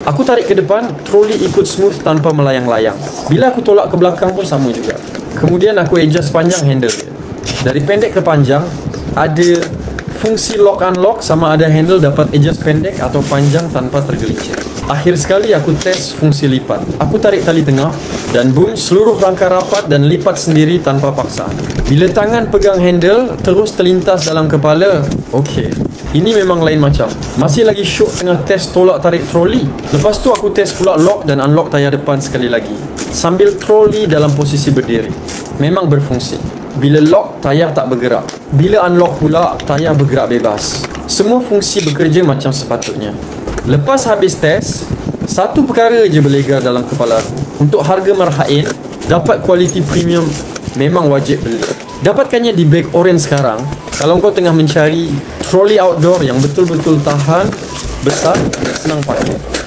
Aku tarik ke depan, troli ikut smooth tanpa melayang-layang. Bila aku tolak ke belakang pun sama juga. Kemudian aku adjust panjang handle dia. Dari pendek ke panjang, ada fungsi lock unlock, sama ada handle dapat adjust pendek atau panjang tanpa tergelincir. Akhir sekali aku test fungsi lipat. Aku tarik tali tengah dan boom, seluruh rangka rapat dan lipat sendiri tanpa paksaan. Bila tangan pegang handle terus terlintas dalam kepala, okey, ini memang lain macam. Masih lagi syok tengah test tolak tarik troli. Lepas tu aku test pula lock dan unlock tayar depan sekali lagi, sambil troli dalam posisi berdiri. Memang berfungsi. Bila lock, tayar tak bergerak. Bila unlock pula, tayar bergerak bebas. Semua fungsi bekerja macam sepatutnya. Lepas habis test, satu perkara je berlegar dalam kepala aku. Untuk harga marhain, dapat kualiti premium, memang wajib beli. Dapatkannya di beg orange sekarang. Kalau kau tengah mencari troli outdoor yang betul-betul tahan, besar, senang pakai.